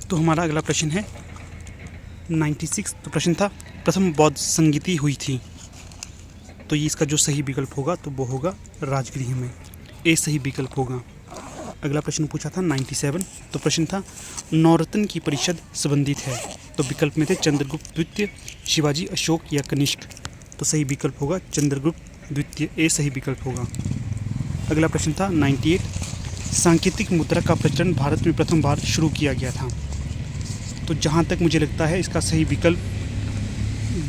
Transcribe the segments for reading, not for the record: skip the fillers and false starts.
तो हमारा अगला प्रश्न है 96। तो प्रश्न था प्रथम बौद्ध संगीति हुई थी। तो ये इसका जो सही विकल्प होगा तो वो होगा राजगृह में। ए सही विकल्प होगा। अगला प्रश्न पूछा था 97। तो प्रश्न था नवरत्न की परिषद संबंधित है। तो विकल्प में थे चंद्रगुप्त द्वितीय, शिवाजी, अशोक या कनिष्क। तो सही विकल्प होगा चंद्रगुप्त द्वितीय। ए सही विकल्प होगा। अगला प्रश्न था 98। सांकेतिक मुद्रा का प्रचलन भारत में प्रथम बार शुरू किया गया था। तो जहाँ तक मुझे लगता है इसका सही विकल्प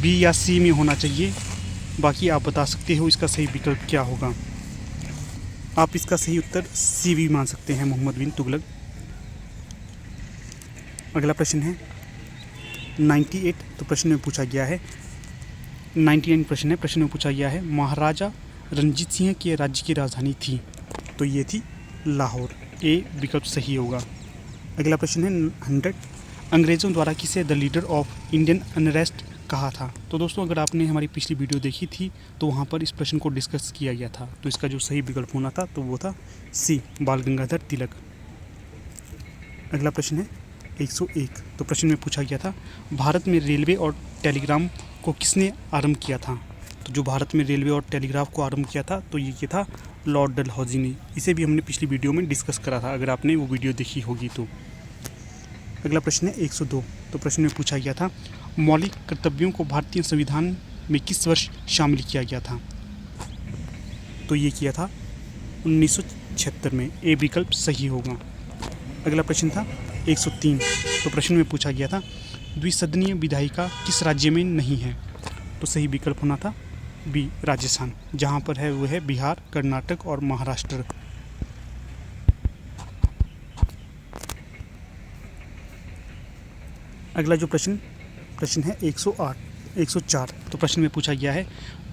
बी या सी में होना चाहिए। बाकी आप बता सकते हो इसका सही विकल्प क्या होगा। आप इसका सही उत्तर सी भी मान सकते हैं, मोहम्मद बिन तुगलक। अगला प्रश्न है 98। तो प्रश्न में पूछा गया है 99 प्रश्न है। प्रश्न में पूछा गया है महाराजा रणजीत सिंह के राज्य की राजधानी थी। तो ये थी लाहौर। ए विकल्प सही होगा। अगला प्रश्न है 100। अंग्रेज़ों द्वारा किसे the leader of Indian unrest कहा था। तो दोस्तों अगर आपने हमारी पिछली वीडियो देखी थी तो वहाँ पर इस प्रश्न को डिस्कस किया गया था। तो इसका जो सही विकल्प होना था तो वो था सी, बाल गंगाधर तिलक। अगला प्रश्न है 101। तो प्रश्न में पूछा गया था भारत में रेलवे और टेलीग्राम को किसने आरंभ किया था। तो जो भारत में रेलवे और टेलीग्राफ को आरंभ किया था तो ये था लॉर्ड डलहौजी ने। इसे भी हमने पिछली वीडियो में डिस्कस करा था, अगर आपने वो वीडियो देखी होगी तो। अगला प्रश्न है 102। तो प्रश्न में पूछा गया था मौलिक कर्तव्यों को भारतीय संविधान में किस वर्ष शामिल किया गया था। तो ये किया था 1976 में। ए विकल्प सही होगा। अगला प्रश्न था 103। तो प्रश्न में पूछा गया था द्विसदनीय विधायिका किस राज्य में नहीं है। तो सही विकल्प होना था बी, राजस्थान। जहाँ पर है वो है बिहार, कर्नाटक और महाराष्ट्र। अगला जो प्रश्न है 104। तो प्रश्न में पूछा गया है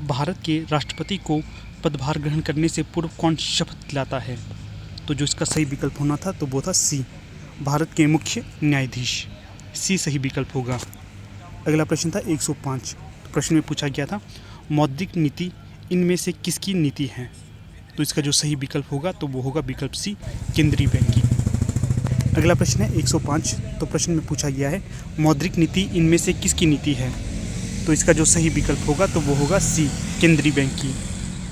भारत के राष्ट्रपति को पदभार ग्रहण करने से पूर्व कौन शपथ दिलाता है। तो जो इसका सही विकल्प होना था तो वो था सी, भारत के मुख्य न्यायाधीश। सी सही विकल्प होगा। अगला प्रश्न था 105। तो प्रश्न में पूछा गया था मौद्रिक नीति इनमें से किसकी नीति है। तो इसका जो सही विकल्प होगा तो वो होगा विकल्प सी, केंद्रीय बैंक की। अगला प्रश्न है 105। तो प्रश्न में पूछा गया है मौद्रिक नीति इनमें से किसकी नीति है। तो इसका जो सही विकल्प होगा तो वो होगा सी, केंद्रीय बैंक की।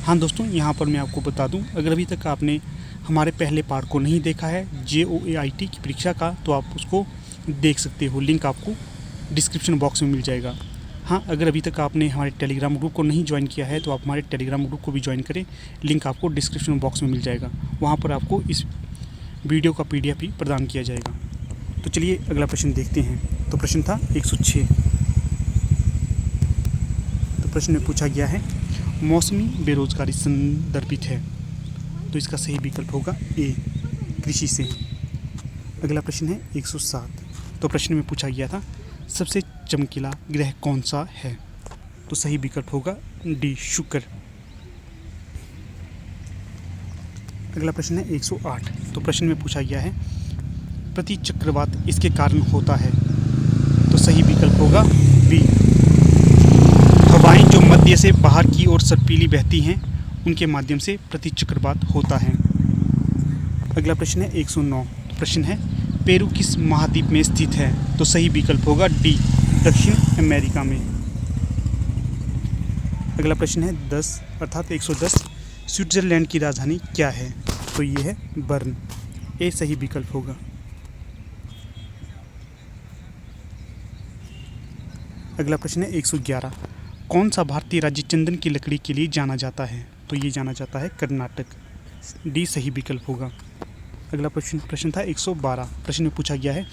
हाँ दोस्तों, यहाँ पर मैं आपको बता दूँ, अगर अभी तक आपने हमारे पहले पार्ट को नहीं देखा है JOAIT की परीक्षा का, तो आप उसको देख सकते हो। लिंक आपको डिस्क्रिप्शन बॉक्स में मिल जाएगा। हाँ, अगर अभी तक आपने हमारे टेलीग्राम ग्रुप को नहीं ज्वाइन किया है तो आप हमारे टेलीग्राम ग्रुप को भी ज्वाइन करें। लिंक आपको डिस्क्रिप्शन बॉक्स में मिल जाएगा। वहाँ पर आपको इस वीडियो का PDF भी प्रदान किया जाएगा। तो चलिए अगला प्रश्न देखते हैं। तो प्रश्न था 106। तो प्रश्न में पूछा गया है मौसमी बेरोजगारी संदर्भित है। तो इसका सही विकल्प होगा ए, कृषि से। अगला प्रश्न है 107। तो प्रश्न में पूछा गया था सबसे चमकीला ग्रह कौन सा है। तो सही विकल्प होगा डी, शुक्र। अगला प्रश्न है 108। तो प्रश्न में पूछा गया है प्रति चक्रवात इसके कारण होता है। तो सही विकल्प होगा बी, हवाएं जो मध्य से बाहर की ओर सर्पीली बहती हैं उनके माध्यम से प्रति चक्रवात होता है। अगला प्रश्न है 109। तो प्रश्न है पेरू किस महाद्वीप में स्थित है। तो सही विकल्प होगा डी, दक्षिण अमेरिका में। अगला प्रश्न है 10 अर्थात 110। स्विट्ज़रलैंड की राजधानी क्या है। तो ये है बर्न। ए सही विकल्प होगा। अगला प्रश्न है 111। कौन सा भारतीय राज्य चंदन की लकड़ी के लिए जाना जाता है। तो ये जाना जाता है कर्नाटक। डी सही विकल्प होगा। अगला प्रश्न था 112। प्रश्न में पूछा गया है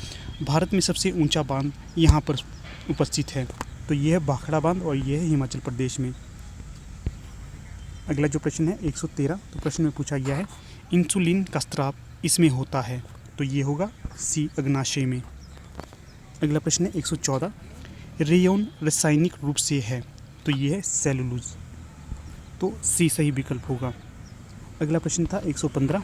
भारत में सबसे ऊंचा बांध यहाँ पर उपस्थित है। तो ये है भाखड़ा बांध और ये है हिमाचल प्रदेश में। अगला जो प्रश्न है 113। तो प्रश्न में पूछा गया है इंसुलिन का स्राव इसमें होता है। तो ये होगा सी, अग्नाशय में। अगला प्रश्न है 114। रेयन रासायनिक रूप से है। तो ये है सेलुलोज। तो सी सही विकल्प होगा। अगला प्रश्न था 115।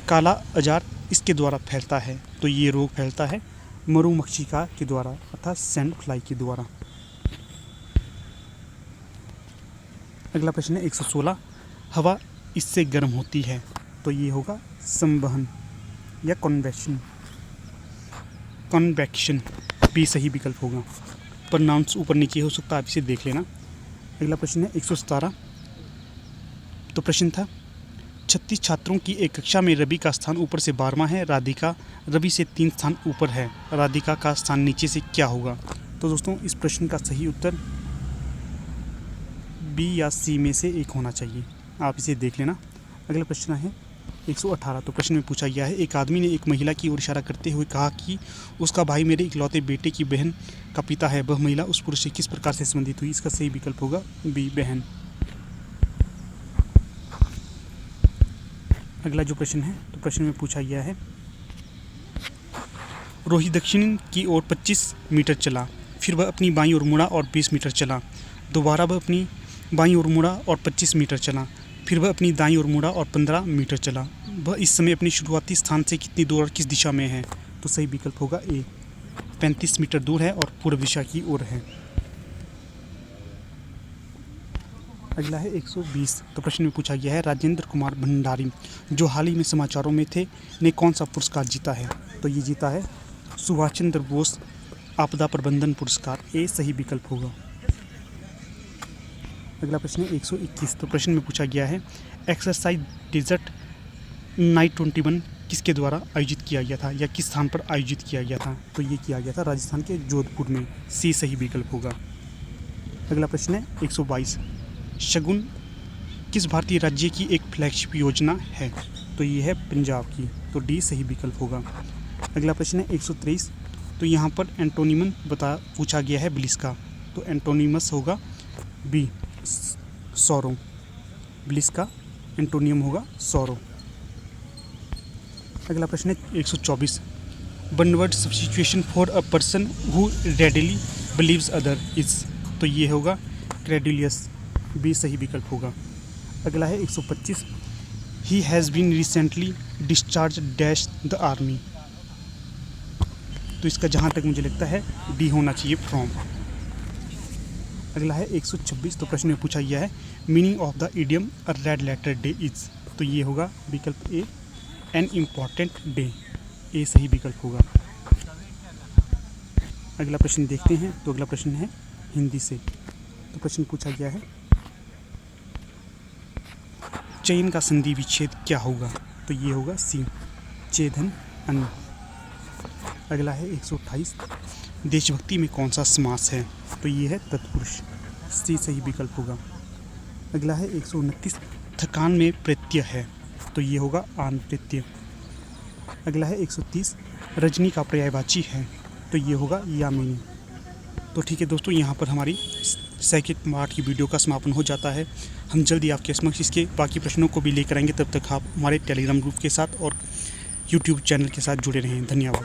काला अजार इसके द्वारा फैलता है। तो ये रोग फैलता है मधुमक्खिका के द्वारा अर्थात सैंड फ्लाई के द्वारा। अगला प्रश्न है 116। हवा इससे गर्म होती है। तो ये होगा संवहन या कन्वेक्शन। कन्वेक्शन, बी सही विकल्प होगा। प्रोनाउंस ऊपर नीचे हो सकता है, आप इसे देख लेना। अगला प्रश्न है 117। तो प्रश्न था 36 छात्रों की एक कक्षा में रवि का स्थान ऊपर से 12वां है, राधिका रवि से 3 स्थान ऊपर है, राधिका का स्थान नीचे से क्या होगा? तो दोस्तों इस प्रश्न का सही उत्तर बी या सी में से एक होना चाहिए, आप इसे देख लेना। अगला प्रश्न है 118। तो प्रश्न में पूछा गया है एक आदमी ने एक महिला की ओर इशारा करते हुए कहा कि उसका भाई मेरे इकलौते बेटे की बहन का पिता है, वह महिला उस पुरुष से किस प्रकार से संबंधित हुई? इसका सही विकल्प होगा बी, बहन। अगला जो प्रश्न है, तो प्रश्न में पूछा गया है रोहित दक्षिण की ओर 25 मीटर चला, फिर वह अपनी बाईं ओर मुड़ा और 20 मीटर चला। दोबारा वह अपनी बाईं ओर मुड़ा और 25 मीटर चला, फिर वह अपनी दाईं ओर मुड़ा और 15 मीटर चला। वह इस समय अपने शुरुआती स्थान से कितनी दूर और किस दिशा में है? तो सही विकल्प होगा ए, 35 मीटर दूर है और पूर्व दिशा की ओर है। अगला है 120। तो प्रश्न में पूछा गया है राजेंद्र कुमार भंडारी जो हाल ही में समाचारों में थे ने कौन सा पुरस्कार जीता है? तो ये जीता है सुभाष चंद्र बोस आपदा प्रबंधन पुरस्कार, ए सही विकल्प होगा। अगला प्रश्न है 121। तो प्रश्न में पूछा गया है एक्सरसाइज डेजर्ट नाइट 21 किसके द्वारा आयोजित किया गया था या किस स्थान पर आयोजित किया गया था? तो ये किया गया था राजस्थान के जोधपुर में, सी सही विकल्प होगा। अगला प्रश्न है 122। शगुन किस भारतीय राज्य की एक फ्लैगशिप योजना है? तो ये है पंजाब की, तो डी सही विकल्प होगा। अगला प्रश्न है 123। तो यहाँ पर एंटोनिमन पूछा गया है ब्लिस का, तो एंटोनिमस होगा बी, सौरो। ब्लिस का एंटोनियम होगा सौरो। अगला प्रश्न है 124। One word substitution for a person who readily believes others, तो ये होगा क्रेडुलियस, बी सही विकल्प होगा। अगला है 125। He has been recently discharge dash the army, तो इसका जहाँ तक मुझे लगता है डी होना चाहिए, फ्रॉम। अगला है 126। तो प्रश्न में पूछा गया है meaning of the idiom a red letter day is, तो ये होगा विकल्प A, an important day, A सही विकल्प होगा। अगला प्रश्न देखते हैं। तो अगला प्रश्न है हिंदी से। तो प्रश्न पूछा गया है चयन का संधि विच्छेद क्या होगा? तो ये होगा सी, चेदन अन्न। अगला है 128। देशभक्ति में कौन सा समास है? तो ये है तत्पुरुष, सी सही विकल्प होगा। अगला है 129। थकान में प्रत्यय है, तो ये होगा आन प्रत्यय। अगला है 130। रजनी का पर्यायवाची है, तो ये होगा यामिनी। तो ठीक है दोस्तों, यहाँ पर हमारी सेकंड पार्ट की वीडियो का समापन हो जाता है। हम जल्दी आपके समक्ष इसके बाकी प्रश्नों को भी लेकर आएंगे। तब तक आप हमारे टेलीग्राम ग्रुप के साथ और यूट्यूब चैनल के साथ जुड़े रहें। धन्यवाद।